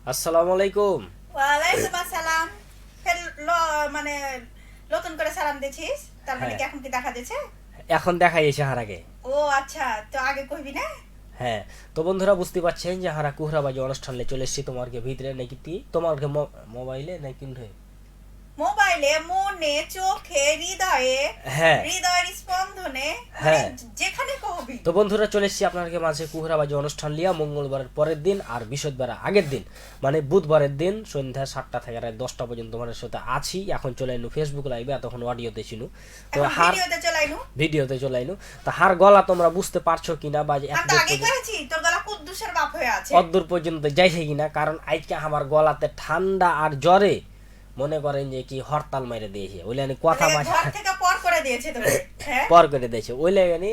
আসসালামু আলাইকুম। ওয়ালাইকুম আসসালাম। ফের মানে নতুন করে সালাম দিছিস, তার মানে হ্যাঁ, কি এখন কি দেখা যাচ্ছে? এখন দেখাই এসে হারাকে। ও আচ্ছা, তো আগে কইবি না? হ্যাঁ, তো বন্ধুরা বুঝতে পারছেন যে হারা কুহরাবাজি অনুষ্ঠানে চলে এসেছি তোমারকে ভিতরে নাকি তোমারকে মোবাইলে নাকি মোবাইলে, মনে, চোখে, হৃদয়ে, হ্যাঁ হৃদয়ের স্পন্দনে, মানে হ্যাঁ। যেখানে কহবি। তো বন্ধুরা চলে এসেছি আপনাকে মাঝে কুহরাবাজি অনুষ্ঠান লিয়া মঙ্গলবারের পরের দিন আর বৃহস্পতিবার আগের দিন, মানে বুধবারের দিন সন্ধ্যা 7টা থেকে রাত 10টা পর্যন্ত তোমাদের সাথে আছি। এখন চলে এনু ফেসবুক লাইভে, এতক্ষণ অডিওতে ছিল। তো এখন হার ভিডিওতে চলাইনু। ভিডিওতে চলে এনু। তো হার গলা তোমরা বুঝতে পারছো কিনা বা আমি তো এতদূর আগে পর্যন্ত কয়েছি তোর গলা কুদ্দুসের বাপ হয়ে আছে। অদ্দূর পর্যন্ত যাইছে কিনা, কারণ আজকে আমার গলাতে ঠান্ডা আর জ্বরে মনে করেন যে কি হরতাল মাইরে দিয়েছে, ওইলে আমি কথা মানে মাঝে ঘর থেকে পর করে দিয়েছে তোকে। হ্যাঁ, পর করে দিয়েছে, ওইলে আমি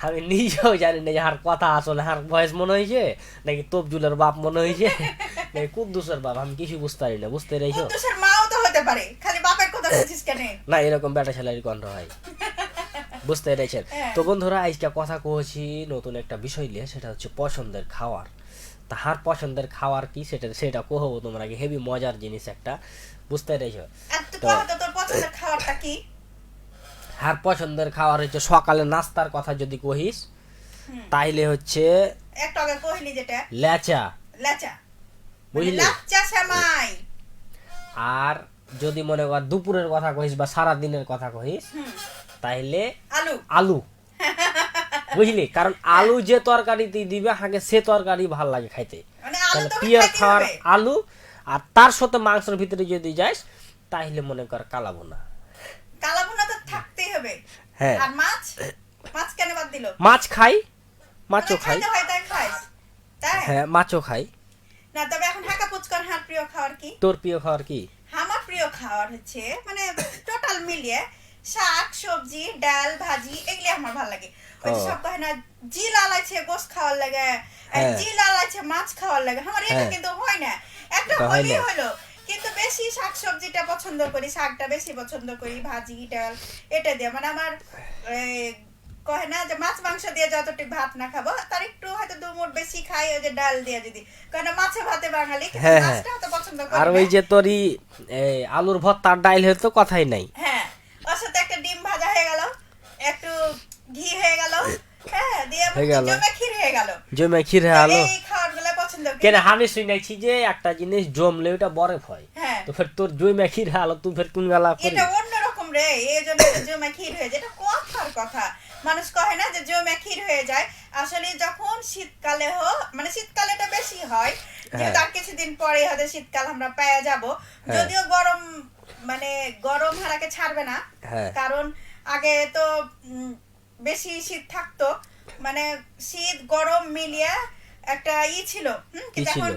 আমি নিজেও জানি না যে হার কথা আসলে হার বয়স মনে হয়েছে নাকি তবজুলের বাপ মনে হয়েছে নাকি কুদ্দুসের বাপ, আমি কিছু বুঝতে পারি না। বুঝতে রয়েছো? কুদ্দুসের মাও তো হতে পারে, খালি বাপের কথা বলছিস কেন? না, এরকম বেটা ছেলের কণ্ঠ হয়, বুঝতে পেরেছেন? হ্যাঁ। তো বন্ধুরা আজকে কথা কইছি নতুন একটা বিষয় নিয়ে, সেটা হচ্ছে পছন্দের খাওয়ার। তাহার পছন্দের খাওয়ার কি সেটা সেটা কহবো তোমরা, হেভি মজার জিনিস একটা, বুঝতে পেরেছো? আর তুই তো কহ তো তোর পছন্দের খাবারটা কি? হার পছন্দের খাওয়ার হচ্ছে সকালে নাস্তার কথা যদি কহিস হুম, তাইলে হচ্ছে একটু আগে কইলি যেটা, লেচা, লাচা, মানে বুঝলি? লাচ্চা সেমাই। আর যদি মনে কর দুপুরের কথা কহিস বা সারা দিনের কথা কহিস হুম, তাইলে আলু। আলু, বুঝলি? কারণ আলু যে তরকারিতে দিবে হাগে সে তরকারি ভাল লাগে খাইতে। মানে আলু তাহলে তো পিয়ার খাইতে খাওয়ার হবে। আলু, আর তার সাথে মাংসের ভিতরে যদি যাস তাইলে মনে কর কালাবোনা। কালা ভুনা তো থাকতেই হবে। হ্যাঁ, আর মাছ, মাছ কেন বাদ দিল? মাছ খাই, মাছও মানে খাই। খাইতে হয় তাই খাইস, তাই হ্যাঁ, মাছও খাই। না? তবে এখন হাঁকা পুচকার হার প্রিয় খাবার কি? তোর প্রিয় খাবার কি? আমার প্রিয় খাবার হচ্ছে মানে টোটাল মিলিয়ে শাক সবজি ডাল ভাজি এগুলি আমার ভালো লাগে। ওই যে ও সব কয় না জি লালাইছে গোস খাওয়ার লাগে, হ্যাঁ জি লালাইছে মাছ খাওয়ার লাগে, আমার এটা হ্যাঁ, কিন্তু হয় না। একটা এটা হয় হলেই না। হলো, কিন্তু বেশি শাক সবজিটা পছন্দ করি, শাকটা বেশি পছন্দ করি, ভাজি ডাল এটা দিয়ে মানে আমার এই, কয় না যে মাছ মাংস দিয়ে যতটুকু ভাত না খাবো তার একটু হয়তো দু মুঠ বেশি খাই ওই যে ডাল দিয়ে, যদি কয় না মাছে ভাতে বাঙালি, কিন্তু হ্যাঁ হ্যাঁ, মাছটা তো পছন্দ আর করি ওই না। যে তোরই এই আলুর ভর্তার ডাইল হয়তো কথাই নাই। হ্যাঁ, ওর সাথে একটা ডিম ভাজা হয়ে গেল, একটু ঘি হয়ে গেল, হ্যাঁ দিয়ে হয়ে গেল জমে ক্ষীর হয়ে গেল। জমে ক্ষীর তো আলো। এই খাবার গুলো পছন্দ করি। কেন আমি শুনেছি যে একটা জিনিস জমলে ওটা বরফ হয়, হ্যাঁ, তো ফের তোর জমে ক্ষীর আলো তুই ফের কোন গালা করি? এটা অন্যরকম রে, এই জন্য তো জমে ক্ষীর হয়ে যায়, এটা কথার কথা। মানুষ কহে না যে জমে ক্ষীর হয়ে যায়, আসলে যখন শীতকালে মানে শীতকালে এটা বেশি হয়, হ্যাঁ যেহেতু আর কিছুদিন পরে হয়তো শীতকাল আমরা পেয়ে যাব। হ্যাঁ যদিও গরম, মানে গরম হারাকে ছাড়বে না, হ্যাঁ, কারণ আগে তো বেশি শীত থাকতো, মানে শীত গরম মিলিয়ে একটা ছিল, কি কিন্তু ছিল? এখন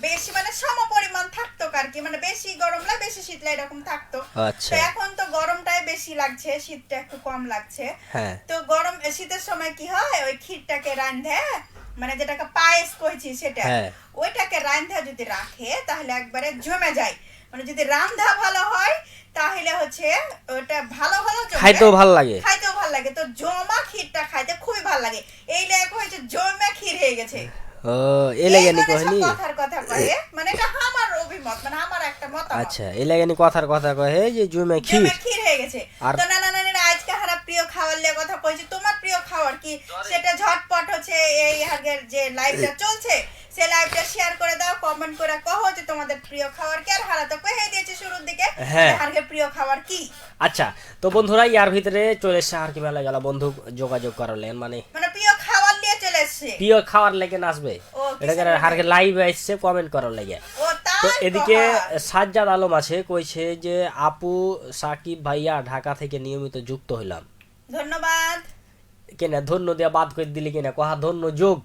বেশি মানে সম পরিমাণ থাকতো আর কি, মানে বেশি গরম না বেশি শীত না এরকম থাকতো। তো আচ্ছা, এখন তো গরমটাই বেশি লাগছে, শীতটা একটু কম লাগছে। হ্যাঁ তো গরম শীতের সময় কি হয়, ওই ক্ষীরটাকে রান্ধে, মানে যেটাকে পায়েস কইছি সেটা, হ্যাঁ, ওইটাকে রান্ধা যদি রাখে তাহলে একবারে জমে যায়। মানে যদি রান্ধা ভালো হয় তাহলে হচ্ছে ওটা ভালো ভালো জমবে, খাইতেও ভাল লাগে। খাইতেও ভালো লাগে। তো জমা ক্ষীরটা খাইতে খুবই ভালো লাগে, এই লেগে হয়েছে জমা ক্ষীর হয়ে গেছে। ও এ লাগে নি এইবারে সব কহলি? কথার কথা কয়ে, মানে এটা আমার অভিমত, মানে আমার একটা মতামত। আচ্ছা, এ লাগে নি কথার কথা কহে যে জমে ক্ষীর। জমা ক্ষীর হয়ে গেছে। আর তো নানা নানিরা আজকে হারা প্রিয় খাবার লিয়ে কথা কইছি, তোমার প্রিয় খাবার কি সেটা ঝটপট হচ্ছে এই আগের যে লাইভটা চলছে সেই লাইভটা শেয়ার করে দাও, কমেন্ট করে কহো যে তোমাদের প্রিয় খাবার কি। আর হারা তো কয়ে দিয়েছে শুরুর দিকে হ্যাঁ, আজকে প্রিয় খাবার কি। আচ্ছা, তো বন্ধুরা ইয়ার ভিতরে চলে এসছে আর কি মেলা গেল বন্ধু যোগাযোগ করলেন, মানে মানে প্রিয় খাবার নিয়ে চলে এসছে। প্রিয় খাওয়ার লেগে নাচবে, ও এটাকে কিসের হারকে লাইভ আসছে কমেন্ট করার লেগে। ও তো তাই এদিকে কথা। সাজ্জাদ আলম আছে কইছে যে আপু সাকিব ভাইয়া ঢাকা থেকে নিয়মিত যুক্ত হইলাম। ধন্যবাদ। কেনা ধন্য দিয়া বাদ করে দিলি কিনা, কহা ধন্য যোগ।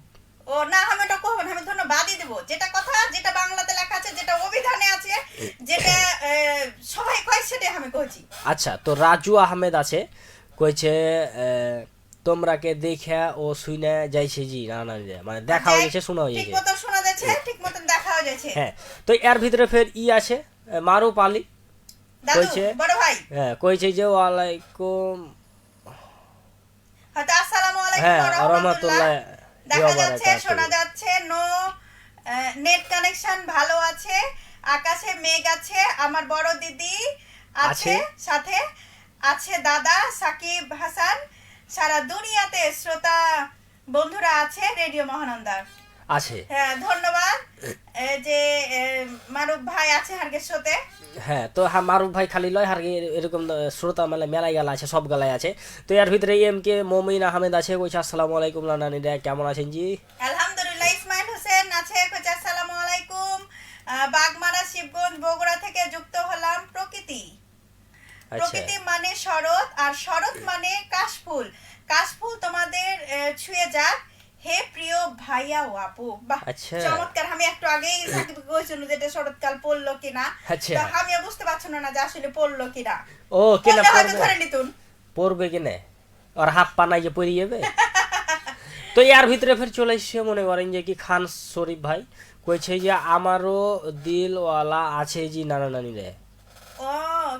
ও না, আমি ওটা কহবো না, আমি ধন্যবাদই দেবো। যেটা কথা, যেটা বাংলাতে লেখা আছে, যেটা অভিধানে আছে, যেটা সবাই কয় সেটাই আমি কইছি। আচ্ছা, তো রাজু আহমেদ আছে কইছে তোমরাকে দেখে ও শুনে যাইছে জি না না না, মানে দেখা হয়ে গেছে শোনা হয়ে ঠিক গেছে। মতো শোনা যাচ্ছে, ঠিক মতো দেখা হয়ে যাচ্ছে। হ্যাঁ, তো এর ভিতরে ফের আছে মারুফ আলী দাদু, কইছে, বড় ভাই, হ্যাঁ কইছে যে ওয়ালাইকুম, হয়তো আসসালামু আলাইকুম হ্যাঁ ওয়া রাহমাতুল্লাহ রহমতুল্লাহ দেখা যাচ্ছে, শোনা যাচ্ছে। নো নেট কানেকশন ভালো আছে, আকাশে মেঘ আছে, আমার বড় দিদি আছে, আছে। সাথে আছে দাদা সাকিব হাসান, সারা দুনিয়াতে শ্রোতা বন্ধুরা আছে রেডিও মহানন্দার। আছে। হ্যাঁ ধন্যবাদ। যে মারুফ ভাই আছে হারগের শোতে। হ্যাঁ, তো হ্যাঁ মারুফ ভাই খালি লয় আর এরকম শ্রোতা মানে মেলাই গেলা আছে, সব গলায় আছে। তো এর ভিতরে এম কে মমিন আহমেদ আছে, কইছে আসসালামু আলাইকুম নানিরা, কেমন আছেন জি? আলহামদুলিল্লাহ। ইসমাইল হোসেন আছে, কইছে আসসালামু আলাইকুম। বাগমারা শিবগঞ্জ বগুড়া থেকে যুক্ত হলাম। প্রকৃতি, আচ্ছা প্রকৃতি মানে শরৎ, আর শরৎ মানে কাশফুল। কাশফুল তোমাদের ছুঁয়ে যাক হে প্রিয় ভাইয়া ও আপু। বাহ, আচ্ছা। চমৎকার। আমি একটু আগেই সাকিবকে কইছিল যে এটা শরৎকাল পড়লো কিনা, আচ্ছা। তো আমিও বুঝতে পারছি না যে আসলে পড়লো কিনা। ও কেনা পড়লে হয়তো পড়বে, ধরে নিতুন। পড়বে কিনে আর হাত পা নাই যে পড়ে যাবে। তো এর ভিতরে ফের চলে এসছে মনে করেন যে কি খান শরীফ ভাই কইছে যে আমারও দিলওয়ালা আছে জি নানা নানি রে। ও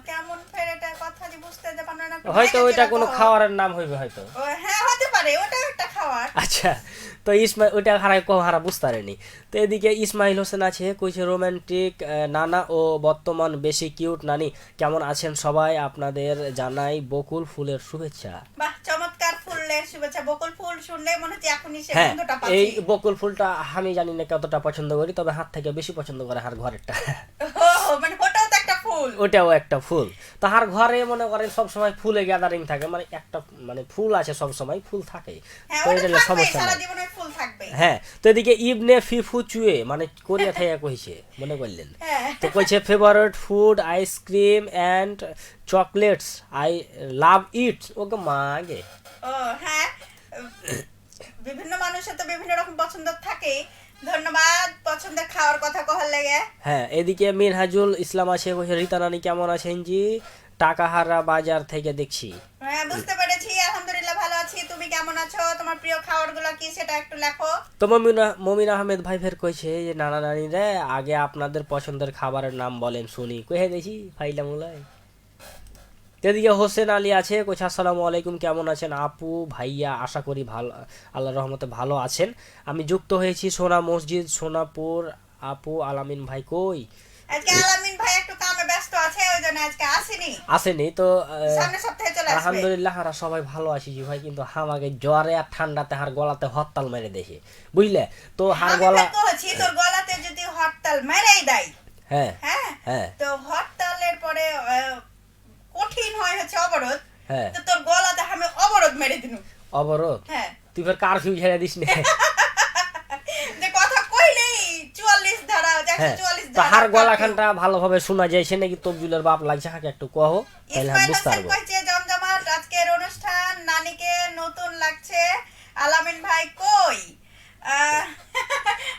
কেমন ফের এটা কথা যে বুঝতে যে পারলো না। হয়তো ওইটা কোনো খাবারের নাম হইবে হয়তো। ও হ্যাঁ হতে পারে, ওটা একটা খাবার। আচ্ছা, তো ইসমাইল ওইটা হারাই কম হারা বুঝতে পারেনি। তো এদিকে ইসমাইল হোসেন আছে, কইছে রোমান্টিক নানা ও বর্তমান বেশি কিউট নানি, কেমন আছেন সবাই, আপনাদের জানাই বকুল ফুলের শুভেচ্ছা। বাহ, চমৎকার। ফুলের শুভেচ্ছা। বকুল ফুল শুনলে মনে হচ্ছে এখনই সে হ্যাঁ, গন্ধটা এই পাচ্ছি। বকুল ফুলটা আমি জানি না কতটা পছন্দ করি, তবে হাত থেকে বেশি পছন্দ করে হার ঘরেরটা। ও মানে ওটাও তো একটা ফুল। ওটাও একটা ফুল। তাহার ঘরে মনে করেন সব সময় ফুলে গ্যাদারিং থাকে, মানে একটা মানে ফুল আছে, সব সময় ফুল থাকে। হ্যাঁ তো ওটা এটা থাকবে, সমস্যা সারা নাই। জীবনে ফুল থাকবে। হ্যাঁ, তো এদিকে ইবনে ফিফু চুয়ে মানে কোরিয়া থেকে কইছে মনে করলেন। হ্যাঁ। তো কইছে favourite food ice cream and chocolates, I love it. Okay মাগে। ও হ্যাঁ, বিভিন্ন মানুষের তো বিভিন্ন রকম পছন্দ থাকে। ধন্যবাদ পছন্দের খাওয়ার কথা কহার লাগে। হ্যাঁ, এদিকে মিনহাজুল ইসলাম আছে, কইছে রীতা নানি কেমন আছেন জি, টাকাহারা বাজার থেকে দেখছি। হ্যাঁ বুঝতে পেরেছি, আলহামদুলিল্লাহ ভালো আছি। তুমি কেমন আছো? তোমার প্রিয় খাবার গুলো কি সেটা একটু লেখো। তো মমিন আহমেদ ভাই ফের কইছে যে নানা নানি রে আগে আপনাদের পছন্দের খাবারের নাম বলেন শুনি, কহে দেখি ফাইলা মুলায়। এদিকে হোসেন আলী আছে, কইছে আসসালামু আলাইকুম, কেমন আছেন আপু ভাইয়া, আশা করি ভালো, আল্লাহর রহমতে ভালো আছেন। আমি যুক্ত হয়েছি সোনা মসজিদ সোনাপুর। আপু আলামিন ভাই কই? আজকে আলামিন ভাই একটু কামে ব্যস্ত আছে, ওই জন্য আজকে আসেনি। আসেনি তো সামনের সপ্তাহে চলে আসবে। আলহামদুলিল্লাহ আমরা সবাই ভালো আছি জি ভাই, কিন্তু আমাকে জ্বরে আর ঠান্ডাতে হার গলাতে হরতাল মেরে দেখে, বুঝলে তো হার আমি গলা। তো কইছি তোর গলাতে যদি হরতাল মেরেই দেয়, হ্যাঁ হ্যাঁ হ্যাঁ তো হরতালের পরে কঠিন হয় হচ্ছে অবরোধ, হ্যাঁ, তো তোর গলাতে আমি অবরোধ মেরে দিনু। অবরোধ। হ্যাঁ তুই ফের কারফিউ ঝেড়ে দিস না। যে কথা কইলেই 44 ধারা, হ্যাঁ, 144 তো ধারা। হার গলাখানটা ভালোভাবে শোনা যায়, সে নাকি তবজুলের বাপ লাগছে, হাকে একটু কহো তাহলে আমি ইসমাইল বুঝতে হোসেন পারবো। কইছে জমজমাট আজকের অনুষ্ঠান, নানিকে নতুন লাগছে। আলামিন ভাই কই? আহ,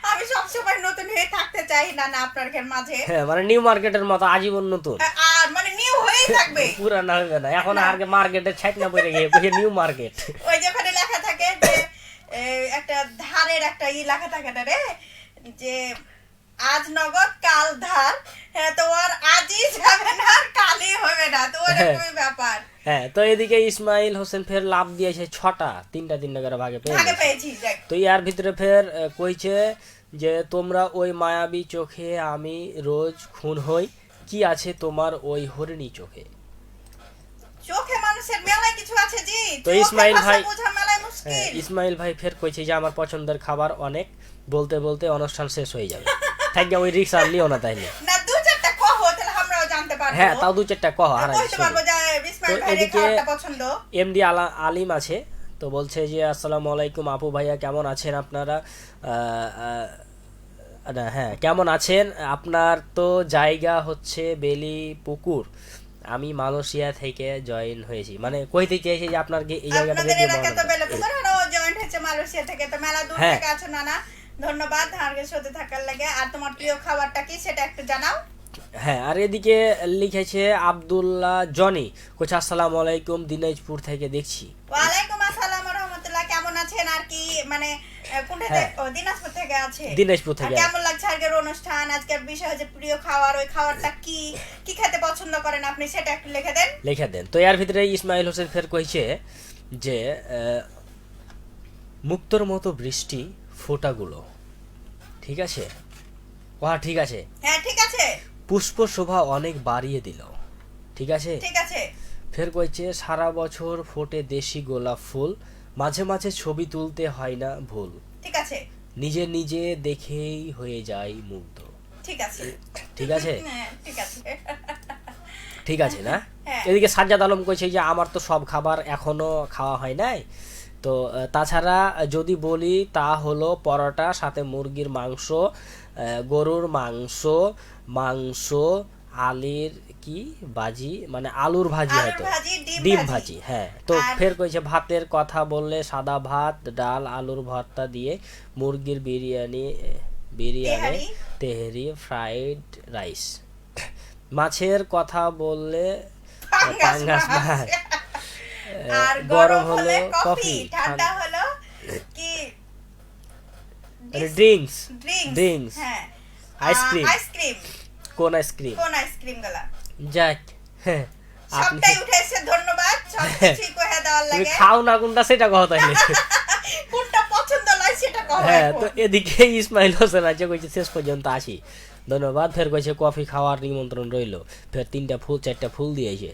আমি সবসময় নতুন হয়ে থাকতে চাই না না আপনার মাঝে। হ্যাঁ, মানে নিউ মার্কেটের মতো আজীবন নতুন, আর মানে নিউ হয়েই থাকবে। পুরানা হইবে না। এখন আর মার্কেটের ছাইট না পড়ে গিয়ে নিউ মার্কেট। ওই যেখানে লেখা থাকে যে একটা ধারের একটা লেখা থাকে না রে, যে আজ নগদ কাল ধার। হ্যাঁ তো আর আজই যাবে না আর কালই হবে না, তো ওরকমই ব্যাপার। হ্যাঁ, তো এদিকে ইসমাইল হোসেন ফের লাভ দিয়েছে 6টা, 3টা করে ভাগে পেয়ে আগে গেছে। পেয়েছি দেখ। তো ইয়ার ভিতরে ফের কইছে যে তোমরা ওই মায়াবী চোখে আমি রোজ খুন হই, কি আছে তোমার ওই হরিণী চোখে। চোখে মানুষের মেলায় কিছু আছে জি, তো চোখের ইসমাইল ভাষা ভাই, বোঝা মেলায় হ্যাঁ, মুশকিল। ইসমাইল ভাই ফের কইছে যে আমার পছন্দের খাবার অনেক, বলতে বলতে অনুষ্ঠান শেষ হয়ে যাবে। থাকবে ওই রিক্সা লিও না তাইলে। না দু চারটা কহো তাহলে আমরাও জানতে পারবো। হ্যাঁ, তাও 2-4টা কহ হারাই। কইতে পারবো যে ইসমাইল তো ভাইয়ের এদিকে খাবারটা পছন্দ। এমডি আলিম আছে, তো বলছে যে আসসালামু আলাইকুম আপু ভাইয়া, কেমন আছেন আপনারা? হ্যাঁ, কেমন আছেন? আপনার তো জায়গা হচ্ছে বেলি পুকুর, আমি মালয়েশিয়া থেকে জয়েন হয়েছি, মানে কইতে চাইছে যে আপনার এই জায়গাটা আপনাদের রেডিও এলাকা তো মহানগর। বেলে পুকুর, আর ও জয়েন্ট হচ্ছে মালয়েশিয়া থেকে, তো মেলা দূর হ্যাঁ। থেকে আছো নানা। ধন্যবাদ হারগের সাথে থাকার লাগে। আর তোমার প্রিয় খাবারটা কি সেটা একটু জানাও। হ্যাঁ, আর এদিকে লিখেছে আব্দুল্লাহ জনি, কোচা আসসালামু আলাইকুম, দিনাজপুর থেকে দেখছি। ওয়ালাইকুম আসসালাম ওয়া রাহমাতুল্লাহ। কেমন আছেন? আর কি মানে কোনটা হ্যাঁ। দিনাজপুর থেকে আছে। দিনাজপুর আর থেকে। কেমন লাগছে আজকের অনুষ্ঠান? আজকের বিষয় হচ্ছে প্রিয় খাবার, ওই খাবারটা কি কি খেতে পছন্দ করেন আপনি সেটা একটু লিখে দেন। লিখে দেন। তো এর ভিতরে ইসমাইল হোসেন ফের কইছে যে মুক্তোর মতো বৃষ্টি ফোঁটাগুলো, ঠিক আছে, কথা ঠিক আছে। হ্যাঁ ঠিক আছে, পুষ্প শোভা অনেক বাড়িয়ে দিল, ঠিক আছে। ঠিক আছে। ফের কইছে সারা বছর ফোটে দেশি গোলাপ ফুল, মাঝে মাঝে ছবি তুলতে হয় না ভুল, ঠিক আছে, নিজে নিজে দেখেই হয়ে যায় মুগ্ধ। ঠিক আছে, ঠিক আছে, হ্যাঁ ঠিক আছে। ঠিক আছে না। হ্যাঁ। এদিকে সাজ্জাদ আলম কইছে যে আমার তো সব খাবার এখনো খাওয়া হয় নাই, তো তাছাড়া যদি বলি তা হলো পরোটা, সাথে মুরগির মাংস, গরুর মাংস, মাংস, আলির কি ভাজি, মানে আলুর ভাজি, আলুর হয়তো ভাজি, ডিম ভাজি। হ্যাঁ, তো আর- ফের কইছে ভাতের কথা বললে সাদা ভাত, ডাল, আলুর ভর্তা দিয়ে, মুরগির বিরিয়ানি, তেহারি। তেহারি, ফ্রাইড রাইস। মাছের কথা বললে পাঙ্গাস পাঙ্গাস মাছ। মাছ, আর গরম গরম হলে হলো কফি, কফি, ঠান্ডা হলো কি ড্রিঙ্কস, ড্রিঙ্কস, ড্রিঙ্কস, হ্যাঁ, আইসক্রিম। আইসক্রিম, কোন আইসক্রিম? কোন আইসক্রিম গুলা? যাক, হ্যাঁ, আপনি সবটাই উঠেছে, ধন্যবাদ। সবকিছুই কহে দেওয়ার তুমি লাগে। খাও না কোনটা সেটা কথা তাইলে। কোনটা পছন্দ নয় সেটা কহে। হ্যাঁ, তো এদিকে ইসমাইল হোসেন আছে কইছে শেষ পর্যন্ত আসি, ধন্যবাদ। ফের কইছে কফি খাওয়ার নিমন্ত্রণ রইলো, ফের 3টা ফুল 4টা ফুল দিয়েছে।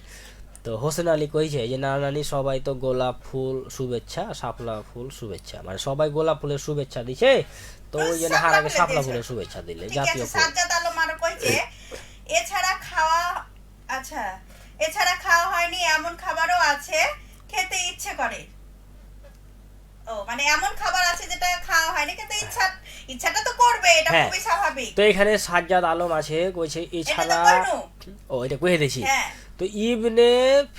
তো হোসেন আলী কইছে যে না নানি সবাই তো গোলাপ ফুল শুভেচ্ছা, শাপলা ফুল শুভেচ্ছা, মানে সবাই গোলাপ ফুলের শুভেচ্ছা দিছে, তো ওই জন্য হার আগে শাপলা ফুলের শুভেচ্ছা দিলে, ঠিক আছে, জাতীয় ফুল। সাজ্জাদ আলম আরো কইছে এছাড়া খাওয়া, আচ্ছা, এছাড়া খাওয়া হয়নি এমন খাবারও আছে খেতে ইচ্ছে করে। ও মানে এমন খাবার আছে যেটা খাওয়া হয়নি কিন্তু ইচ্ছাটা তো করবে, এটা হ্যাঁ। খুবই স্বাভাবিক। তো এখানে সাজ্জাদ আলম আছে কইছে এটা তো এছাড়া, কইনু। ও এটা কইে দিছি। হ্যাঁ, তো ইবনে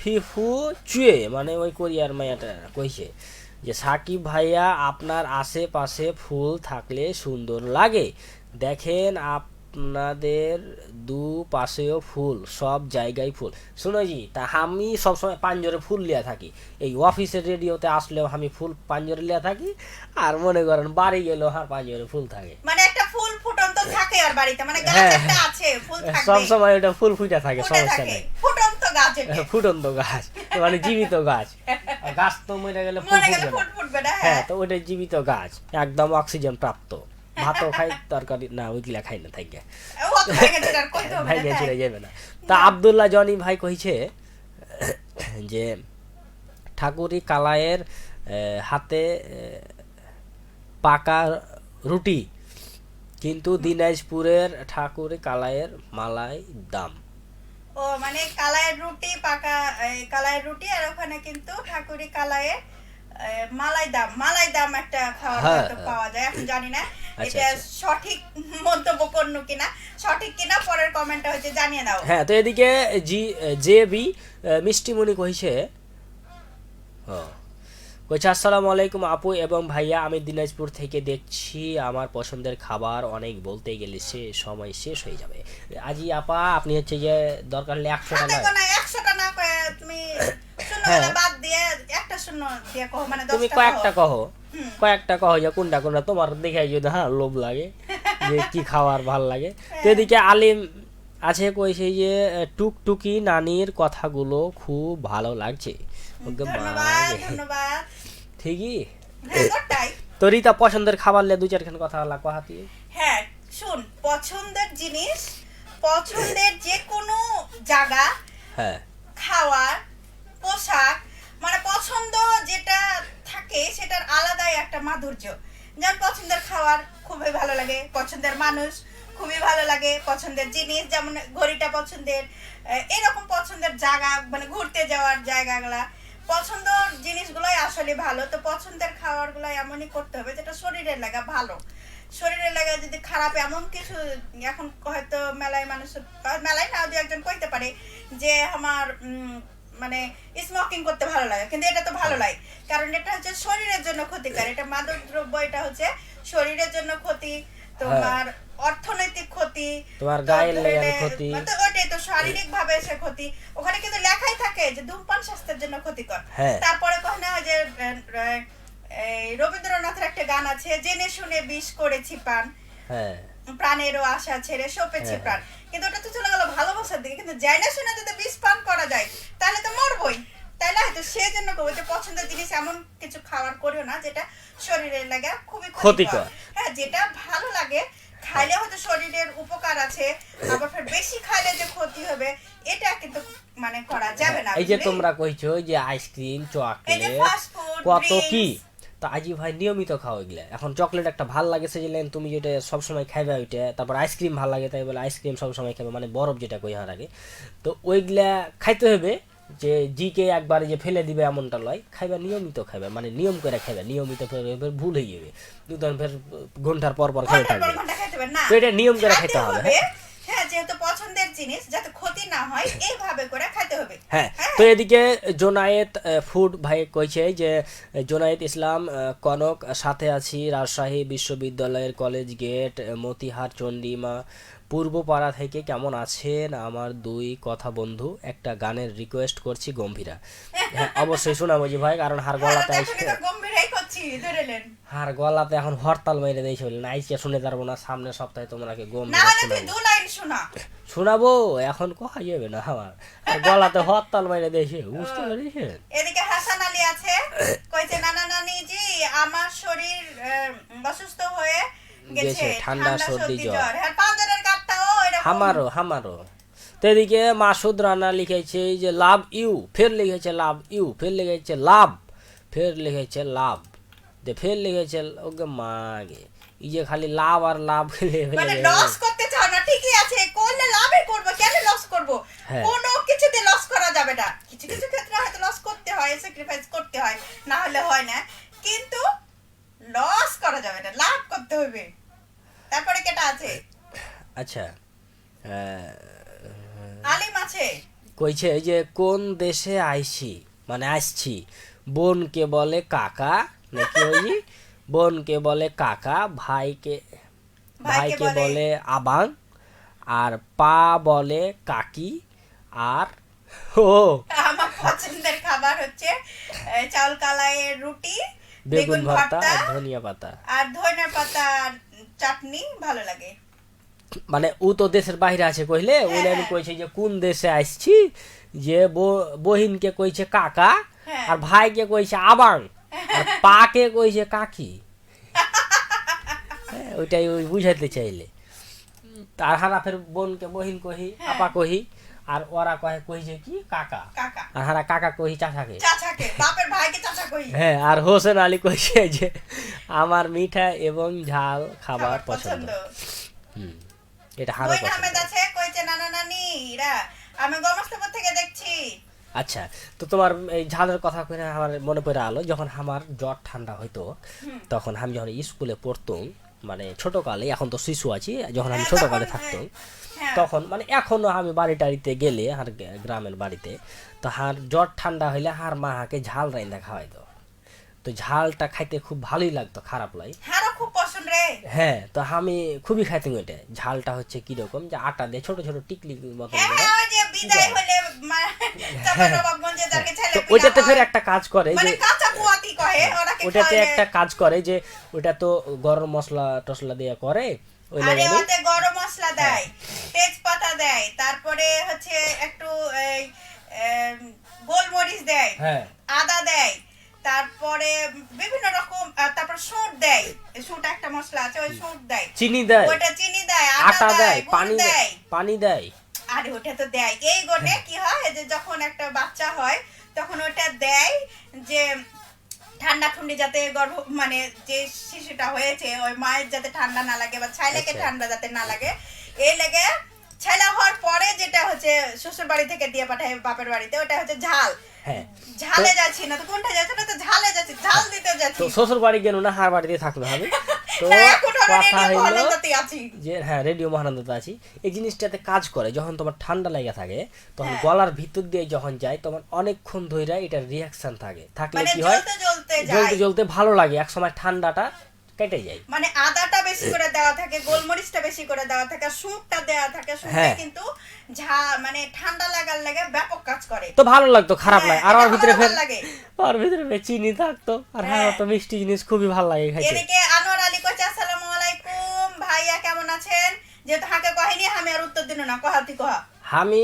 ফিফু চুয়ে, মানে ওই কোরিয়ার মায়াটা কইছে যে সাকিব ভাইয়া আপনার আশেপাশে ফুল থাকলে সুন্দর লাগে, দেখেন আপনাদের দু পাশেও ফুল, সব জায়গায় ফুল। শুনো জি, তা আমি সবসময় পাঞ্জরে ফুল লিয়া থাকি, এই অফিসের রেডিওতে আসলেও আমি ফুল পাঞ্জরে লিয়া থাকি, আর মনে করেন বাড়ি গেলেও আর পাঞ্জরে ফুল থাকে, মানে একটা ফুল ফুটন্ত থাকে আর বাড়িতে, মানে গাছ হ্যাঁ। একটা আছে, ফুল থাকবে, সব সময় ওটা ফুল ফুটে থাকে, ফুটে সমস্যা থাকে, নেই। ফুটন্ত গাছ এটা। ফুটন্ত গাছ, মানে জীবিত গাছ, আর গাছ তো মরে গেলে ফুল মরে গেলে ফুটবে না। ফুট ফুটবে না, হ্যাঁ, হ্যাঁ। তো ওটা জীবিত গাছ, একদম অক্সিজেন প্রাপ্ত। ভাতও খাই, তরকারি না ওইগুলা খাই না, থাকে ও তো হয়ে গেছে, আর কইতে হবে না, ভাইয়া তাই? চলে যাবে না। তা আব্দুল্লাহ জনি ভাই কইছে যে ঠাকুরি কালায়ের হাতে পাকা রুটি, কিন্তু দিনাজপুরের ঠাকুরি কালায়ের মালাই দাম। ও মানে কালায়ের রুটি, পাকা কালায়ের রুটি, আর ওখানে কিন্তু ঠাকুরি কালায়ের মালাই দাম একটা খাবার হ্যাঁ, হয়তো পাওয়া যায়, এখন জানি না আচ্ছা, এটা আচ্ছা। সঠিক মন্তব্য করনু কিনা, সঠিক কিনা পরের কমেন্টে হচ্ছে জানিয়ে দাও। হ্যাঁ, তো এদিকে জেবি মিষ্টিমণি কইছে, কইছে আসসালামু আলাইকুম আপু এবং ভাইয়া, আমি দিনাজপুর থেকে দেখছি, আমার পছন্দের খাবার অনেক, বলতে গেলে সময় শেষ হয়ে যাবে। আজি আপা আপনি হচ্ছে যে দরকার হলে 100টা হাতে নয়, গোনা 100টা না কয়ে তুমি শূন্য হ্যাঁ। বেলা বাদ দিয়ে একটা শূন্য দিয়ে কहो, মানে তুমি 10টা কয়েকটা কहो। কহো, কয়েকটা কহো যে কোনটা কোনটা তোমার দেখে যদি হ্যাঁ লোভ লাগে যে কি খাওয়ার ভাল লাগে। তো এদিকে আলিম আছে কইছে যে টুকটুকি নানির কথাগুলো খুব ভালো লাগছে, ওকে ধন্যবাদ, মাগে। ধন্যবাদ। ঠিকই। হ্যাঁ, ওটাই। তো রিতা পছন্দের খাবার লে 2-4খান কথা হলা কহাতি। হ্যাঁ, শুন, পছন্দের জিনিস, পছন্দের যে কোনো জায়গা, হ্যাঁ, খাওয়ার, পোশাক, মানে পছন্দ যেটা থাকে সেটার আলাদাই একটা মাধুর্য। যেমন পছন্দের খাবার খুবই ভালো লাগে, পছন্দের মানুষ খুবই ভালো লাগে, পছন্দের জিনিস যেমন ঘড়িটা পছন্দের, এরকম পছন্দের জায়গা, মানে ঘুরতে যাওয়ার জায়গাগুলা, পছন্দ জিনিসগুলোই আসলে ভালো। তো পছন্দের খাবারগুলো এমনই করতে হবে যেটা শরীরের লাগা ভালো, শরীরের লাগা যদি খারাপ এমন কিছু, এখন হয়তো মেলায় মানুষ, মেলায় না দু একজন কইতে পারে যে আমার মানে স্মোকিং করতে ভালো লাগে, কিন্তু এটা তো ভালো লাগে, কারণ এটা হচ্ছে শরীরের জন্য ক্ষতিকর, এটা মাদক দ্রব্য, এটা হচ্ছে শরীরের জন্য ক্ষতি, তোমার অর্থনৈতিক ক্ষতি, তোমার তো গায়ের ধরে লাগার নে- ক্ষতি। তো ওটাই তো শারীরিক ভাবে সে ক্ষতি, ওখানে কিন্তু লেখাই থাকে যে ধূমপান স্বাস্থ্যের জন্য ক্ষতিকর। হ্যাঁ। তারপরে কয় না যে এই রবীন্দ্রনাথের একটা গান আছে, জেনে শুনে বিষ করেছি পান, হ্যাঁ, প্রাণেরও আশা ছেড়ে সপেছি হ্যাঁ, প্রাণ, কিন্তু ওটা তো চলে গেল ভালোবাসার দিকে, কিন্তু জেনে শুনে যদি বিষ পান করা যায় তাহলে তো মরবই, তাই না? তো সেই জন্য কবো যে পছন্দের জিনিস এমন কিছু খাবার করিও না যেটা শরীরের লাগে খুবই ক্ষতিকর। ক্ষতিকর। হ্যাঁ, যেটা ভালো লাগে খাইলে হয়তো শরীরের উপকার আছে, আবার ফের বেশি খাইলে যে ক্ষতি হবে এটা কিন্তু মানে করা যাবে না। এই যে বুঝলি? তোমরা কইছো যে আইসক্রিম এই যে চকলেট ফাস্ট ফুড কত কি, তো আজি ভাই নিয়মিত খাও এগুলা। এখন চকলেট একটা ভাল লাগে সেজন্য তুমি যেটা সবসময় খাইবে ওইটা, তারপর আইসক্রিম ভাল লাগে তাই বলে আইসক্রিম সবসময় খাবে, মানে বরফ যেটা কই হার আগে, তো ওইগুলা খাইতে হবে। যে জিকে একবার যে ফেলে দিবে এমনটা লয়, খাইবা নিয়মিত খাইবা, মানে নিয়ম করে খাইবা, নিয়মিত ফের ভুল হয়ে যাবে, দুদিন ফের ঘন্টার পর পর খাইতে থাকবে, ঘন্টা খাইতে হবে না, তো এটা নিয়ম করে খাইতে হবে। হ্যাঁ হ্যাঁ, যেহেতু পছন্দের জিনিস যাতে ক্ষতি না হয় এইভাবে করে খাইতে হবে। হ্যাঁ, তো এদিকে জোনায়েত ফুড ভাই কইছে যে জোনায়েত ইসলাম কনক, সাথে আছি রাজশাহী বিশ্ববিদ্যালয়ের কলেজ গেট মতিহার চন্ডিমা পূর্বপাড়া থেকে। কেমন আছেন আমার দুই কথা বন্ধু? একটা গানের রিকোয়েস্ট করছি গম্ভীরা। হ্যাঁ অবশ্যই শোনাবো জি ভাই, কারণ হার গলাতে এখনই তো গম্ভীরাই করছি, ধরেলেন হার গলাতে এখন হরতাল মেরে দিয়েছে বলে না, আজকে শুনে পারবো না, সামনের সপ্তাহে তোমাকে না গম্ভীরা হলে তুই শোনাবো। 2 লাইন শোনা। শোনাবো এখন কথা যাবে না আমার, আর গলাতে হরতাল মেরে দিয়েছে, বুঝতে পেরেছেন? এদিকে হাসান আলী আছে, কইছে নানা নানি জি আমার শরীর অসুস্থ হয়ে গেছে, ঠান্ডা সর্দি জ্বর। হ্যাঁ, পাঁজরের কাটটাও এরকম। আমারও তো এদিকে মাসুদ রানা লিখেছে যে লাভ ইউ, ফের লিখেছে লাভ ইউ, ফের লিখেছে লাভ, ফের লিখেছে লাভ, ফের লিখেছে ওকে মাগে, এই যে খালি লাভ আর লাভ মানে লস করতে চাও না, ঠিকই আছে, করলে লাভই করব, কেন লস করব? হ্যাঁ। কোনো কিছুতে লস করা যাবে না, কিছু কিছু ক্ষেত্রে হয়তো লস করতে হয়, স্যাক্রিফাইস করতে হয়, না হলে হয় না, কিন্তু লস করা যাবে না, লাভ করতে হবে। তারপরে কেটা আছে? আচ্ছা আলিম আছে, কইছে যে কোন দেশে আইছি, মানে আসছি, বোনকে বলে কাকা নাকি, ওই বোনকে বলে কাকা, ভাইকে বলে আবাং, আর পা বলে কাকি, আর ও আমার পছন্দের খাবার হচ্ছে চাউল কালাইয়ের রুটি, বেগুন ভর্তা আর ধনিয়া পাতা, আর ধনিয়া পাতার চাটনি ভালো লাগে। মানে ও তো দেশের বাইরে আছে কইলে, ওইলে আমি কইছে যে কোন দেশে আসছি, যে বহিনকে কইছে কাকা, আর ভাইকে কইছে আবাং, আর পাকে কইছে কাকি। ওইটাই ওই বুঝাইতে চাইলে। তার হারা ফের বোনকে বহিন কহি, আপা কহি, আর ওরা কইছে কি কাকা, আর হারা কাকা কহি চাচাকে, বাপের ভাইকে চাচা কহি। হ্যাঁ, আর হোসেন আলী কইছে যে আমার মিঠা এবং ঝাল খাবার পছন্দ। এটা হারো পছন্দ। আহমেদ আছে, কইছে নানা নানিরা আমি গমস্তপুর থেকে দেখছি। আচ্ছা, তো তোমার এই ঝালের কথা কইনা আমার মনে পড়ে আলো, যখন আমার জ্বর ঠান্ডা হইতো তখন আমি যখন স্কুলে পড়তাম, মানে ছোটকালে, এখন তো শিশু আছি, যখন আমি ছোটকালে থাকতাম তখন, মানে এখনো আমি বাড়ি টাড়িতে গেলে আর গ্রামের বাড়িতে, তো হার জ্বর ঠান্ডা হইলে হার মা হাকে ঝাল রাইন্দা খাওয়াইতো, তো ঝালটা খাইতে খুব ভালোই লাগতো, খারাপ লাগে। খুব পছন্দ রে। হ্যাঁ, তো আমি খুবই খাইতাম ওইটা। ঝালটা হচ্ছে কিরকম, যে আটা দিয়ে ছোট ছোট টিকলি মতো করে, ওইটাতে ফের একটা কাজ করে যে ওটাতে একটা কাজ করে যে ওটা তো গরম মশলা টসলা দিয়ে করে, ওই আরে ওতে গরম মশলা দেয়, তেজপাতা দেয়, তারপরে হচ্ছে একটু গোলমরিচ দেয়, আদা দেয়, তারপরে বিভিন্ন রকম, তারপর সুট দেয়, সুট একটা মশলা আছে, ওই সুট দেয়, চিনি দেয়, ওটা চিনি দেয়, আটা দেয়, পানি দেয়। আরে ওটা তো দেয়। এই গনে কি হয় যে যখন একটা বাচ্চা হয় তখন ওটা দেয় যে ঠান্ডা ঠুন্ডি যাতে গর্ভ, মানে যে শিশুটা হয়েছে ওই মায়ের যাতে ঠান্ডা না লাগে বা ছাইলাকে ঠান্ডা যাতে না লাগে, এই লাগে ছাইলা হওয়ার পরে যেটা হচ্ছে শ্বশুর বাড়ি থেকে দিয়ে পাঠায় বাপের বাড়িতে, ওটা হচ্ছে ঝাল। ঝালে যাচ্ছি না তো, কোনটা যাচ্ছে না তো ঝালে যাচ্ছি, ঝাল দিতে যাচ্ছি। তো শ্বশুর বাড়ি গেল না, হার বাড়িতে থাকতে হবে। তো কথা হইলো যে হ্যাঁ, রেডিও মহানন্দাতে আছি, এই জিনিসটাতে কাজ করে, যখন তোমার ঠান্ডা লেগে থাকে তখন গলার ভিতর দিয়ে যখন যায় তখন অনেকক্ষণ ধরে এটা রিঅ্যাকশন থাকলে কি হয়, জ্বলতে জ্বলতে ভালো লাগে, এক সময় ঠান্ডাটা কেটে যায়। মানে আদাটা বেশি করে দেওয়া থাকে, গোলমরিচটা বেশি করে দেওয়া থাকে, সুটটা দেওয়া থাকে, সুটটা কিন্তু মানে ঠান্ডা লাগার লাগে ব্যাপক কাজ করে, তো ভালো লাগতো, খারাপ লাগে। আর ওর ভিতরে চিনি থাকতো, আর হ্যাঁ তো মিষ্টি জিনিস খুবই ভালো লাগে খাইতে। এদিকে আনোয়ার আলী কইছে আসসালামু আলাইকুম ভাইয়া কেমন আছেন, যেহেতু হাকে কহিনি আমি আর উত্তর দিন না, কহাতি কহা আমি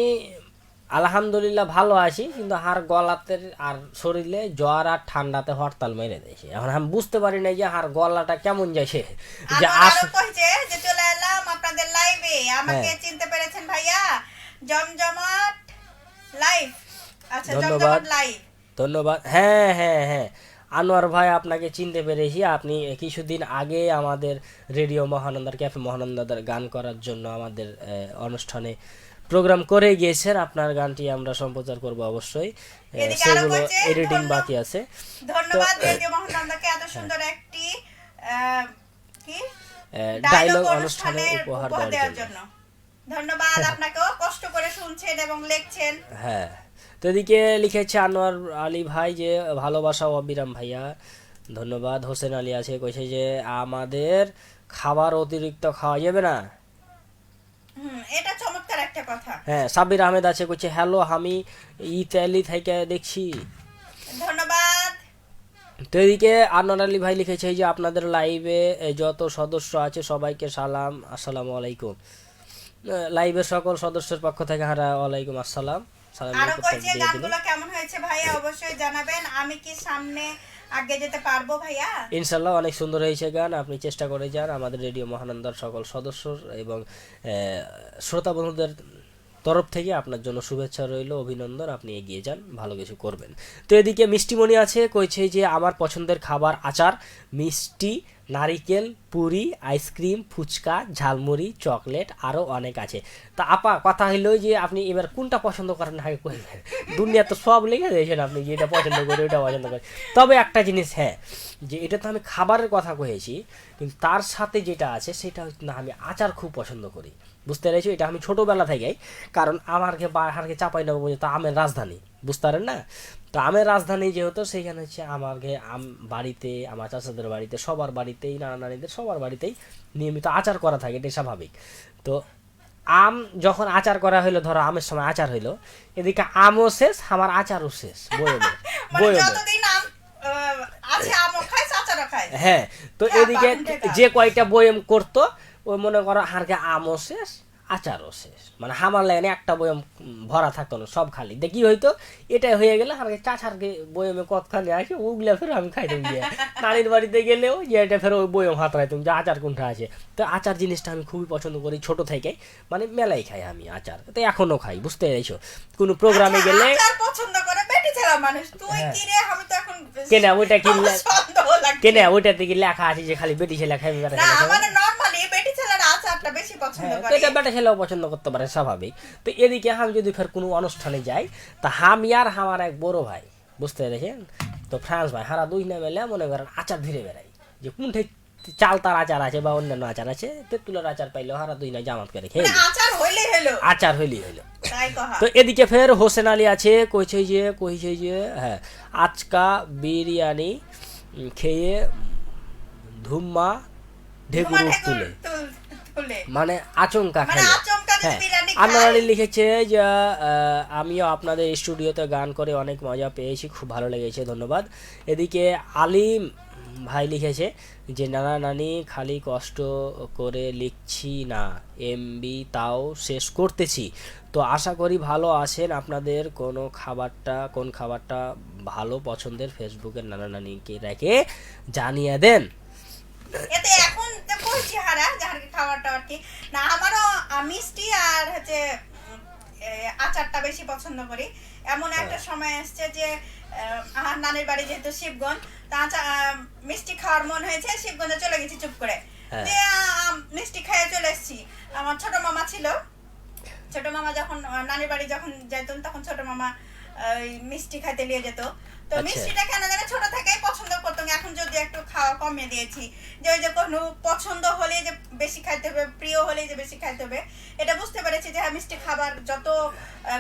আলহামদুলিল্লাহ ভালো আছি, কিন্তু হার গলাতে আর শরীরে জ্বর আর ঠান্ডাতে হরতাল মেরে দিয়েছে। এখন আমি বুঝতে পারি না যে হার গলাটা কেমন যাইছে যে আরো কইছে যে চলে এলাম আপনাদের লাইভে, আমাকে চিনতে পেরেছেন ভাইয়া? জমজমাট লাইভ, আচ্ছা ধন্যবাদ জমজমাট লাইভ। ধন্যবাদ। হ্যাঁ হ্যাঁ হ্যাঁ, আনোয়ার ভাই আপনাকে চিনতে পেরেছি। আপনি কিছুদিন আগে আমাদের রেডিও মহানন্দার ক্যাফে মহানন্দার গান করার জন্য আমাদের অনুষ্ঠানে প্রোগ্রাম করে গিয়েছেন। আপনার গানটি আমরা সম্প্রচার করব অবশ্যই, সেগুলো এডিটিং বাকি আছে। ধন্যবাদ রেডিও মহানন্দাকে এত সুন্দর একটি কি ডায়লগ অনুষ্ঠানে উপহার দেওয়ার জন্য। ধন্যবাদ আপনাকেও, কষ্ট করে শুনছেন এবং লিখছেন। হ্যাঁ, তো এদিকে লিখেছে আনোয়ার আলী ভাই যে ভালোবাসা অবিরাম ভাইয়া, ধন্যবাদ। হোসেন আলী আছে কইছে যে আমাদের খাবার অতিরিক্ত খাওয়া যাবে না। এটা চমৎকার একটা কথা। হ্যাঁ, সাব্বির আহমেদ আছে কইছে হ্যালো আমি ইতালি থেকে দেখছি, ধন্যবাদ। তো এদিকে আনোয়ার আলী ভাই লিখেছে যে আপনাদের লাইভে যত সদস্য আছে সবাইকে সালাম, আসসালামু আলাইকুম। লাইভের সকল সদস্যের পক্ষ থেকে ওয়ালাইকুম আসসালাম। আরো কইছে গানগুলো কেমন হয়েছে ভাইয়া অবশ্যই জানাবেন, আমি কি সামনে আগে যেতে পারবো ভাইয়া? ইনশাল্লাহ অনেক সুন্দর হয়েছে গান, আপনি চেষ্টা করে যান। আমাদের রেডিও মহানন্দার সকল সদস্য এবং শ্রোতা বন্ধুদের তরফ থেকে আপনার জন্য শুভেচ্ছা রইল, অভিনন্দন, আপনি এগিয়ে যান, ভালো কিছু করবেন। তো এদিকে মিষ্টিমণি আছে কইছে যে আমার পছন্দের খাবার আচার, মিষ্টি, নারিকেল, পুরি, আইসক্রিম, ফুচকা, ঝালমুড়ি, চকলেট, আরও অনেক আছে। তা আপা কথা হইলো যে আপনি এবার কোনটা পছন্দ করেন আগে কইবেন। দুনিয়া তো সব লিখে দিয়েছেন আপনি, যে এটা পছন্দ করি ওটা পছন্দ করি। তবে একটা জিনিস, হ্যাঁ, যে এটা তো আমি খাবারের কথা কয়েছি, কিন্তু তার সাথে যেটা আছে সেটা হচ্ছে না, আমি আচার খুব পছন্দ করি, বুঝতে পেরেছি। এটা আমি ছোটোবেলা থেকেই, কারণ আমারকে বাহারকে চাপাই নেবো তো আমের রাজধানী, বুঝতে পারেন না? তো আমের রাজধানী যেহেতু, সেইখানে হচ্ছে আমাকে বাড়িতে, আমার চাচাদের বাড়িতে, সবার বাড়িতেই, নানা নানিদের সবার বাড়িতেই নিয়মিত আচার করা থাকে, এটা স্বাভাবিক। তো আম যখন আচার করা হইলো, ধরো আমের সময় আচার হইলো, এদিকে আমও শেষ, আমার আচারও শেষ বয়মে বয়মে। হ্যাঁ, তো এদিকে যে কয়টা বয়ম করতো, ওই মনে করো হারকে আমও শেষ আচারও শেষ, মানে আমার লাগে একটা বয়ম ভরা থাকতো না, সব খালি। দেখি হয়তো এটাই হয়ে গেলে হারকে চাচারকে বয়মে কতখানি আসে, ওগুলা ফের আমি খাইতাম গিয়ে। নানির বাড়িতে গেলেও যে এটা ফের ওই বয়ম হাত রাখতাম যে আচার কোনটা আছে। তো আচার জিনিসটা আমি খুবই পছন্দ করি ছোট থেকে, মানে মেলাই খাই আমি আচার, তো এখনো খাই, বুঝতে পেরেছো। কোনো প্রোগ্রামে গেলে পছন্দ করে বেটি ছেলে মানুষ, তুই কি রে? আমি তো এখন কেনা ওইটা কি কেনা ওইটাতে কি লেখা আছে যে খালি বেটি ছেলে খাই? মানে নরমালি বেটি ছেলেরা আচারটা বেশি পছন্দ করে, এটা বেটা ছেলেও পছন্দ করতে পারে, স্বাভাবিক। তো এদিকে আমি যদি ফের কোনো অনুষ্ঠানে যাই, তা আমি আর আমার এক বড় ভাই, বুঝতে পেরেছেন তো, ফ্রান্স ভাই, হারা দুই না মেলে মনে করেন আচার ধীরে বেড়াই, যে কোনটা চালতার আচার আছে বা অন্যান্য আচার আছে, তেঁতুলের আচার পাইলো হারা দুই না জামাত করে খেয়ে আচার হইলেই হইলো। তো এদিকে ফের হোসেন আলী আছে কইছে যে হ্যাঁ আজকা বিরিয়ানি খেয়ে ধুম্মা ঢেকুর তুলে, মানে আচমকা খেলে। হ্যাঁ, আনোয়ার আলী লিখেছে যে আমিও আপনাদের স্টুডিওতে গান করে অনেক মজা পেয়েছি, খুব ভালো লেগেছে, ধন্যবাদ। এদিকে আলিম ভাই লিখেছে যে নানা নানি খালি কষ্ট করে লিখছি না, এমবি তাও শেষ করতেছি, তো আশা করি ভালো আছেন। আপনাদের কোন খাবারটা ভালো পছন্দের ফেসবুকের নানা নানিকে রেখে জানিয়ে দেন। এতে এখন বলছি হারা যার খাবারটা আর কি না, আমারও মিষ্টি আর হচ্ছে আচারটা বেশি পছন্দ করি। এমন একটা সময় আসছে যে আমার নানির বাড়ি যেহেতু শিবগঞ্জ, তা মিষ্টি খাওয়ার মন হয়েছে, শিবগঞ্জে চলে গেছি চুপ করে, যে মিষ্টি খেয়ে চলে এসেছি। আমার ছোট মামা ছিল, ছোট মামা যখন নানির বাড়ি যখন যেতেন তখন ছোট মামা মিষ্টি খাইতে নিয়ে যেত। তো মিষ্টিটা কেন জানে ছোট থেকেই পছন্দ করতাম, এখন যদি একটু খাওয়া কমিয়ে দিয়েছি, যে ওই যে কোনো পছন্দ হলে যে বেশি খাইতে হবে, প্রিয় হলে যে বেশি খাইতে হবে, এটা বুঝতে পেরেছি যে মিষ্টি খাবার যত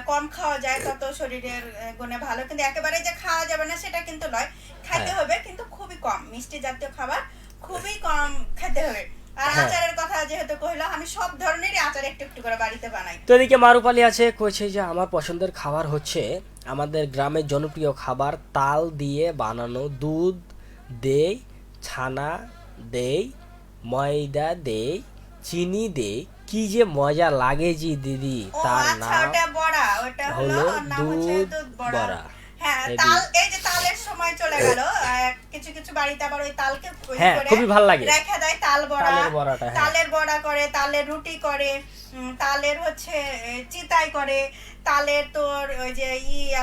কম খাওয়া যায় তত শরীরের গুণে ভালো, কিন্তু একেবারে যে খাওয়া যাবে না সেটা কিন্তু নয়, খাইতে হবে কিন্তু খুবই কম, মিষ্টি জাতীয় খাবার খুবই কম খেতে হবে। আর আচারের কথা যেহেতু কইলো, আমি সব ধরনেরই আচার একটু একটু করে বাড়িতে বানাই। তো এদিকে মারুপালি আছে কইছে যে আমার পছন্দের খাবার হচ্ছে আমাদের গ্রামের জনপ্রিয় খাবার তাল দিয়ে বানানো দুধ দেই, ছানা দেই, ময়দা দেই, চিনি দেই, কি যে মজা লাগে জি দিদি, তার নাম ওটা হলো হলো ওর নাম হচ্ছে দুধ দুধ বড়া। বড়া। হ্যাঁ, এই তাল, এই যে তালের সময় চলে গেল, কিছু কিছু বাড়িতে আবার ওই তালকে হ্যাঁ, খুবই ভালো লাগে। রেখে দেয় তাল বড়া, তালের বড়াটা, হ্যাঁ। তালের বড়া করে, তালের রুটি করে, তালের হচ্ছে চিতাই করে, তালের তোর ওই যে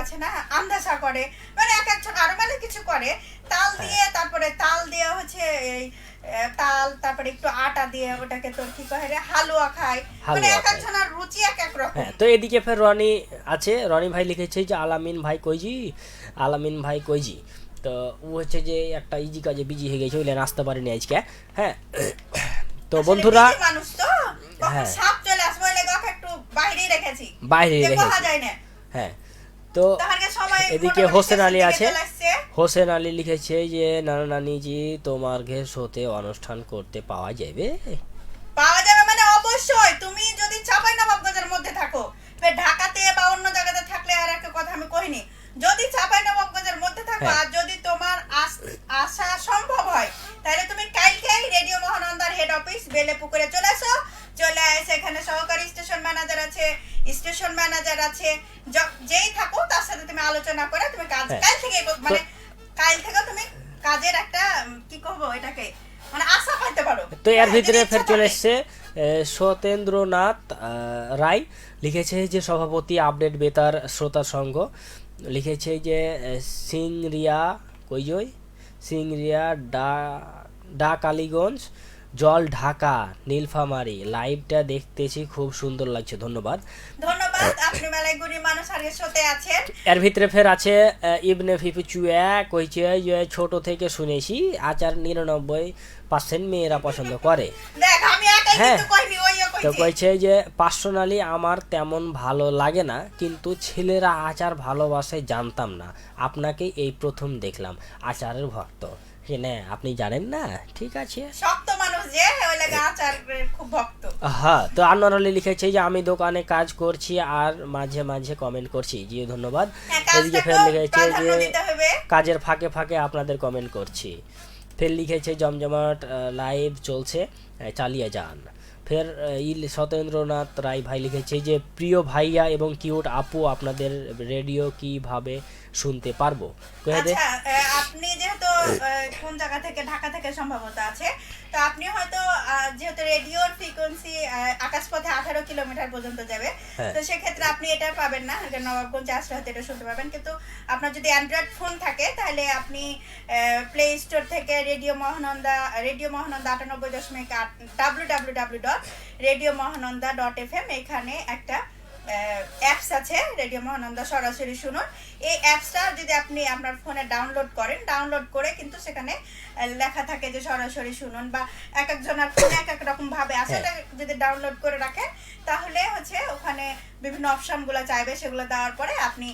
আছে না আন্দাসা করে, মানে এক একজন আরো মানে কিছু করে তাল হ্যাঁ। দিয়ে, তারপরে তাল দিয়ে হচ্ছে এই তাল, তারপরে একটু আটা দিয়ে ওটাকে তোর কি কয় রে হালুয়া খায়, মানে হালুয়া এক খায়। একজনের রুচি এক এক রকম। হ্যাঁ, তো এদিকে ফের রনি আছে, রনি ভাই লিখেছে যে আলামিন ভাই কইজি, আলামিন ভাই কইজি। তো ও হচ্ছে যে একটা ইজি কাজে বিজি হয়ে গেছে, ওইলেন আসতে পারিনি আজকে। হ্যাঁ, তো আসলে বন্ধুরা busy মানুষ তো, কখন হ্যাঁ। সাপ চলে আসবে ওই লেগে ওকে একটু বাইরেই রেখেছি, বাইরে যে রেখেছি। বলা যায় না। হ্যাঁ, তো তাহারকে সময় এদিকে মোটামুটি হোসেন শেষের আলী দিকে আছে। চলে আসছে। হোসেন আলী লিখেছে যে নানা নানিজি তোমার ঘের শোতে অনুষ্ঠান করতে পাওয়া যাবে। পাওয়া যাবে মানে অবশ্যই, তুমি যদি চাঁপাইনবাবগঞ্জের মধ্যে থাকো, ফের ঢাকাতে বা অন্য জায়গাতে থাকলে আর একটা কথা আমি কইনি, যদি চাঁপাইনবাবগঞ্জের মধ্যে থাকো হ্যাঁ। আর যদি তোমার আসা সম্ভব হয়, তাহলে তুমি কালকেই রেডিও মহানন্দার হেড অফিস বেলেপুকুরে চলে আসো। চলে এসে এখানে সহকারী স্টেশন ম্যানেজার আছে, স্টেশন ম্যানেজার আছে, যেই থাকো তার সাথে তুমি আলোচনা করে তুমি কাজ হ্যাঁ। কাল থেকে, মানে কাল থেকে তুমি কাজের একটা কি করবো এটাকে, মানে আশা পাইতে পারো। তো এর হ্যাঁ, ভিতরে যদি ফের ইচ্ছা চলে থাকে। এসছে সত্যেন্দ্রনাথ রায় লিখেছে যে সভাপতি আপডেট বেতার শ্রোতা সংঘ, লিখেছে যে সিংরিয়া কইজই, সিংরিয়া ডা কালীগঞ্জ, জল ঢাকা, নীলফামারী, লাইভটা দেখতেছি খুব সুন্দর লাগছে, ধন্যবাদ। ধন্যবাদ, আপনি মেলায় গুণী মানুষ আর এর সাথে আছেন। এর ভিতরে ফের আছে ইবনে ফিফুচুয়া কইছে যে ছোট থেকে শুনেছি আচার 99% মেয়েরা পছন্দ করে। দেখ আমি একাই হ্যাঁ। কিন্তু কইনি, ওইও তো কইছে। কইছে যে পার্সোনালি আমার তেমন ভালো লাগে না, কিন্তু ছেলেরা আচার ভালোবাসে জানতাম না, আপনাকে এই প্রথম দেখলাম আচারের ভক্ত। হ্যাঁ, আপনি জানেন না, ঠিক আছে। শক্ত মানুষ যে ওই লাগে আচারের খুব ভক্ত। হ্যাঁ, তো আনোয়ার আলী লিখেছে যে আমি দোকানে কাজ করছি আর মাঝে মাঝে কমেন্ট করছি, জি ধন্যবাদ। হ্যাঁ, এদিকে ফের কাজটাকেও লিখেছে প্রাধান্য যে দিতে হবে। কাজের ফাঁকে ফাঁকে আপনাদের কমেন্ট করছি। ফের লিখেছে জমজমাট লাইভ চলছে, চালিয়ে যান। ফের সত্যেন্দ্রনাথ রায় ভাই লিখেছে যে প্রিয় ভাইয়া এবং কিউট আপু আপনাদের রেডিও কিভাবে শুনতে পারবো, কয়ে দে। আচ্ছা, আপনি যেহেতু কোন জায়গা থেকে, ঢাকা থেকে সম্ভবত আছে, তো আপনি হয়তো যেহেতু রেডিওর ফ্রিকোয়েন্সি আকাশপথে 18 কিলোমিটার পর্যন্ত যাবে, হ্যাঁ। তো সেক্ষেত্রে আপনি এটা পাবেন না, এটা নবাবগঞ্জে আসলে হয়তো এটা শুনতে পাবেন। কিন্তু আপনার যদি অ্যান্ড্রয়েড ফোন থাকে তাহলে আপনি প্লে স্টোর থেকে রেডিও মহানন্দা 98.8 www.radiomohananda.fm এখানে একটা অ্যাপস আছে রেডিও মহানন্দা সরাসরি শুনুন। এই অ্যাপসটা যদি আপনি আপনার ফোনে ডাউনলোড করেন, ডাউনলোড করে কিন্তু সেখানে লেখা থাকে যে সরাসরি শুনুন, বা এক একজনের ফোনে এক এক রকম ভাবে আছে, হ্যাঁ। এটা যদি ডাউনলোড করে রাখেন তাহলে হচ্ছে ওখানে বিভিন্ন অপশনগুলো চাইবে, সেগুলো দেওয়ার পরে আপনি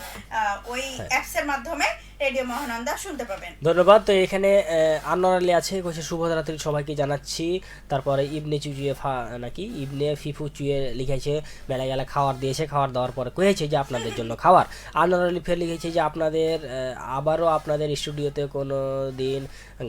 ওই অ্যাপসের মাধ্যমে রেডিও মহানন্দা শুনতে পাবেন। ধন্যবাদ। তো এখানে আনোয়ার আলী আছে, কইছে শুভ রাত্রি সবাইকে জানাচ্ছি। তারপরে ইবনে চুচুয়ে নাকি ইবনে ফিফু চুয়ে লিখেছে মেলায় গেলে খাবার দিয়েছে, খাবার দেওয়ার পরে কয়েছে যে আপনাদের জন্য খাবার। আনোয়ার আলী ফের লিখেছে যে আপনাদের আবারও আপনাদের স্টুডিওতে কোনো দিন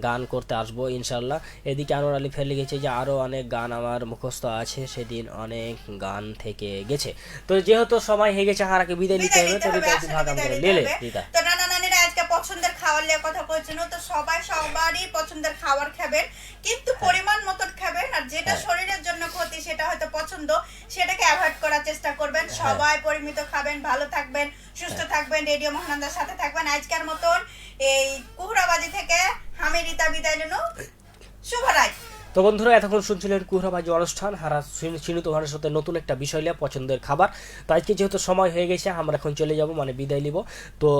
গান করতে আসবো ইনশাল্লাহ। এদিকে আনোয়ার আলী ফের লিখেছে যে আরও অনেক গান আমার মুখস্থ আছে, সেদিন অনেক গান থেকে গেছে। তো যেহেতু সময় হয়ে গেছে, হারাকে বিদায় নিতে হবে, তো রিতা একটু ভাগ করে লেলে রিতা। তো নানা নানিরা আজকে পছন্দের খাবার নিয়ে কথা বলছিল, তো সবাই সবারই পছন্দের খাবার খাবেন, কিন্তু পরিমাণ মতো খাবেন, আর যেটা শরীরের জন্য ক্ষতি সেটা হয়তো পছন্দ, সেটাকে অ্যাভয়েড করার চেষ্টা করবেন। সবাই পরিমিত খাবেন, ভালো থাকবেন, সুস্থ থাকবেন, রেডিও মহানন্দার সাথে থাকবেন। আজকের মতন এই কুহরাবাজি থেকে আমি রিতা বিদায় নিল, শুভ রাত। তো বন্ধুরা, এতক্ষণ শুনছিলেন কুহরাবাজি অনুষ্ঠান, হারা চিনি তোমার সাথে নতুন একটা বিষয় নিয়ে পছন্দের খাবার। তো আজকে যেহেতু সময় হয়ে গেছে, আমরা এখন চলে যাব, মানে বিদায় নিব। তো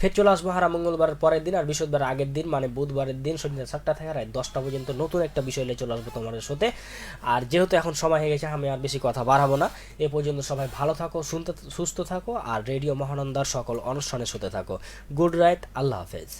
ফের চলে আসবো হারা মঙ্গলবারের পরের দিন আর বৃহস্পতিবার আগের দিন, মানে বুধবারের দিন সন্ধ্যা 7টা থেকে রাত 10টা পর্যন্ত নতুন একটা বিষয় নিয়ে চলে আসবো তোমাদের সাথে। আর যেহেতু এখন সময় হয়ে গেছে, আমি আর বেশি কথা বাড়াবো না। এ পর্যন্ত সবাই ভালো থাকো, সুস্থ থাকো, আর রেডিও মহানন্দার সকল অনুষ্ঠানের সাথে থাকো। গুড রাইট, আল্লাহ হাফেজ।